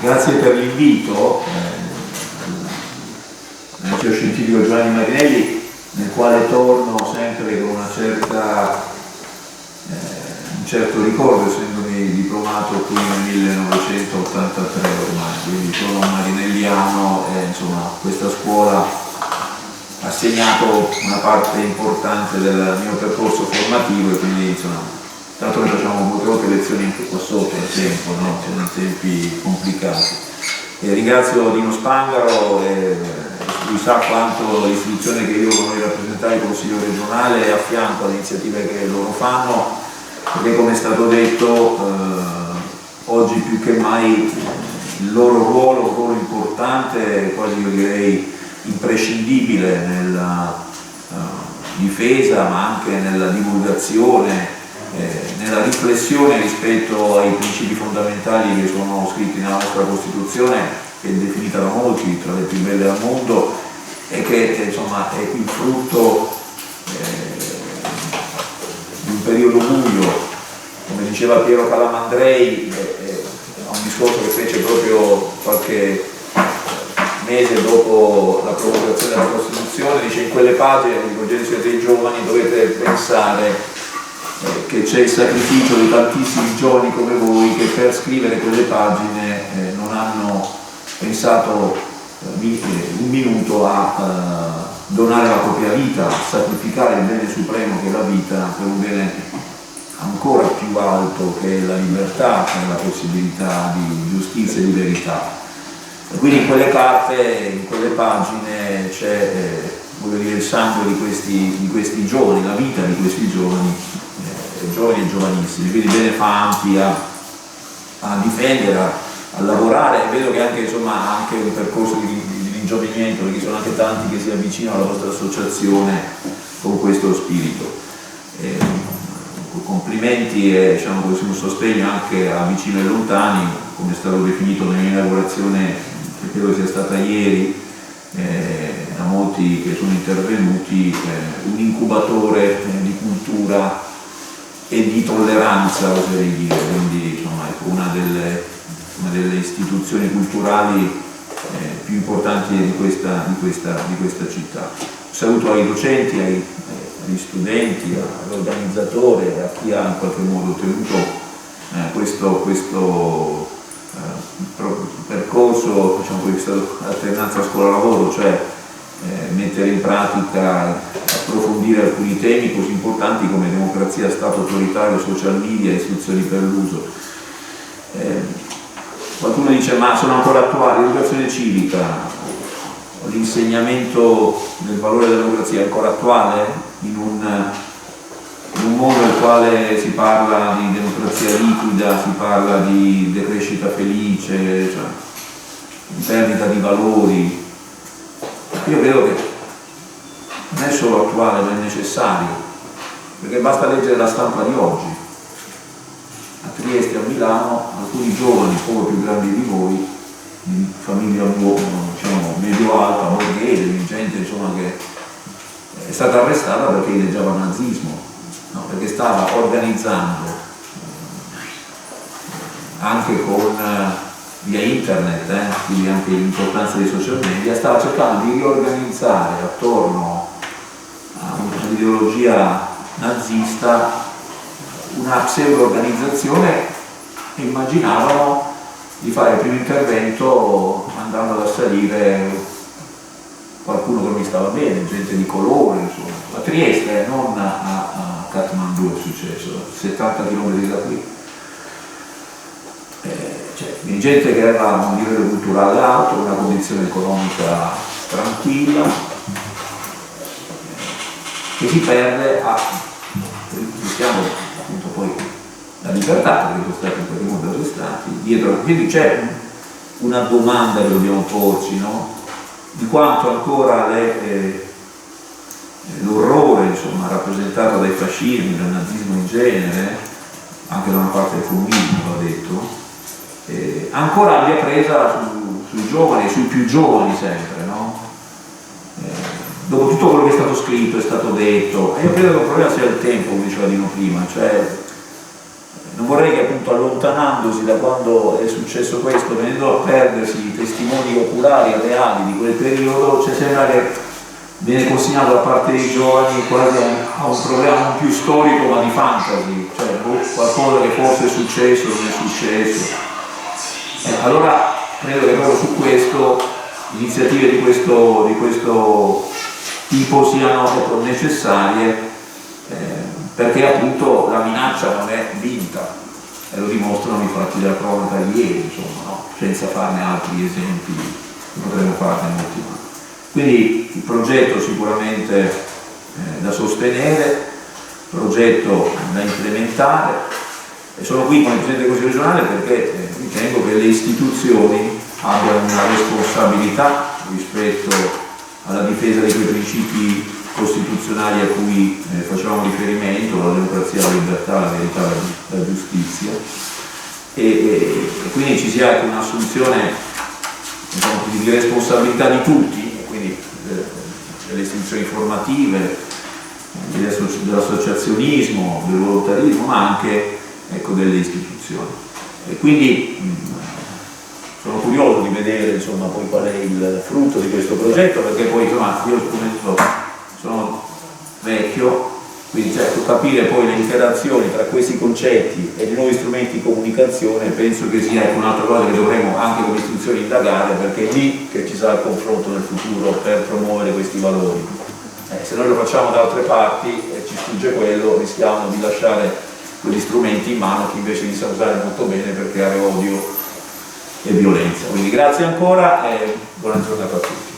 Grazie per l'invito al liceo scientifico Giovanni Marinelli, nel quale torno sempre con un certo ricordo, essendomi diplomato qui nel 1983 ormai, quindi sono marinelliano e insomma questa scuola ha segnato una parte importante del mio percorso formativo e quindi insomma tanto noi facciamo molte lezioni qua sotto al tempo, no? Sono tempi complicati. E ringrazio Dino Spangaro, lui sa quanto l'istituzione che io vorrei rappresentare, il Consiglio regionale, è a fianco alle iniziative che loro fanno, perché come è stato detto, oggi più che mai il loro ruolo, un ruolo importante, quasi io direi imprescindibile nella difesa, ma anche nella divulgazione, nella riflessione rispetto ai principi fondamentali che sono scritti nella nostra Costituzione, che è definita da molti tra le più belle al mondo e che insomma è il frutto di un periodo buio, come diceva Piero Calamandrei, a un discorso che fece proprio qualche mese dopo la promulgazione della Costituzione, dice: in quelle pagine, rivolgendosi a dei giovani, dovete pensare che c'è il sacrificio di tantissimi giovani come voi che per scrivere quelle pagine non hanno pensato un minuto a donare la propria vita, a sacrificare il bene supremo che è la vita per un bene ancora più alto che è la libertà e la possibilità di giustizia e di verità. E quindi in quelle carte, in quelle pagine c'è voglio dire, il sangue di questi giovani, la vita di questi giovani e giovanissimi, quindi bene fa ampi a difendere, a lavorare, e vedo che anche, insomma, anche un percorso di ringiovanimento, perché sono anche tanti che si avvicinano alla vostra associazione con questo spirito. Complimenti e diciamo così un sostegno anche a vicini e lontani, come è stato definito nell'inaugurazione che credo sia stata ieri, da molti che sono intervenuti, un incubatore di cultura e di tolleranza, oserei dire, quindi insomma ecco, una delle istituzioni culturali più importanti di questa città. Un saluto ai docenti, agli studenti, all'organizzatore, a chi ha in qualche modo tenuto questo percorso, diciamo, questa alternanza scuola-lavoro, cioè mettere in pratica, approfondire alcuni temi così importanti come democrazia, Stato autoritario, social media, istruzioni per l'uso. Qualcuno dice: ma sono ancora attuali? L'educazione civica, l'insegnamento del valore della democrazia è ancora attuale in un mondo nel quale si parla di democrazia liquida, si parla di decrescita felice, cioè di perdita di valori. Io credo che non è solo attuale, ma è necessario, perché basta leggere la stampa di oggi. A Trieste, a Milano, alcuni giovani, poco più grandi di voi, di famiglia diciamo, medio-alta, borghese, gente insomma, che è stata arrestata perché leggiava nazismo, no? Perché stava organizzando anche con via internet, quindi anche l'importanza dei social media, stava cercando di riorganizzare attorno a un'ideologia nazista una pseudo-organizzazione e immaginavano di fare il primo intervento andando ad assalire qualcuno che non mi stava bene, gente di colore, insomma. A Trieste, non a Kathmandu è successo, 70 km da qui. Quindi gente che aveva un livello culturale alto, una condizione economica tranquilla, che si perde rischiamo appunto poi la libertà, perché sono stati in qualche modo arrestati dietro. Quindi c'è una domanda che dobbiamo porci, no? Di quanto ancora l'orrore, insomma, rappresentato dai fascismi, dal nazismo in genere, anche da una parte del comunismo, va detto, ancora abbia presa sui giovani, sui più giovani sempre, no? Dopo tutto quello che è stato scritto, è stato detto, e io credo che il problema sia il tempo, come diceva Dino prima, cioè non vorrei che appunto allontanandosi da quando è successo questo, venendo a perdersi i testimoni oculari e reali di quel periodo, cioè sembra che viene consegnato da parte dei giovani quasi a un problema non più storico ma di fantasy, cioè qualcosa che forse è successo, non è successo. Allora credo che proprio su questo iniziative di questo tipo siano necessarie, perché appunto la minaccia non è vinta e lo dimostrano i fatti della cronaca di ieri, insomma, no? Senza farne altri esempi, potremmo farne molti altri. Quindi il progetto sicuramente da sostenere, progetto da implementare, e sono qui come Presidente del Consiglio regionale perché ritengo che le istituzioni abbiano una responsabilità rispetto alla difesa di quei principi costituzionali a cui facevamo riferimento, la democrazia, la libertà, la verità, la giustizia, e quindi ci sia anche un'assunzione, diciamo, di responsabilità di tutti, e quindi delle istituzioni formative, dell'associazionismo, del volontarismo, ma anche, ecco, delle istituzioni. E quindi sono curioso di vedere, insomma, poi qual è il frutto di questo progetto, perché poi, insomma, io sono vecchio, quindi certo capire poi le interazioni tra questi concetti e i nuovi strumenti di comunicazione penso che sia un'altra cosa che dovremo anche come istituzioni indagare, perché è lì che ci sarà il confronto nel futuro per promuovere questi valori. Se noi lo facciamo da altre parti e ci sfugge quello, rischiamo di lasciare quegli strumenti in mano che invece li sa usare molto bene per creare odio e violenza. Quindi grazie ancora e buona giornata a tutti.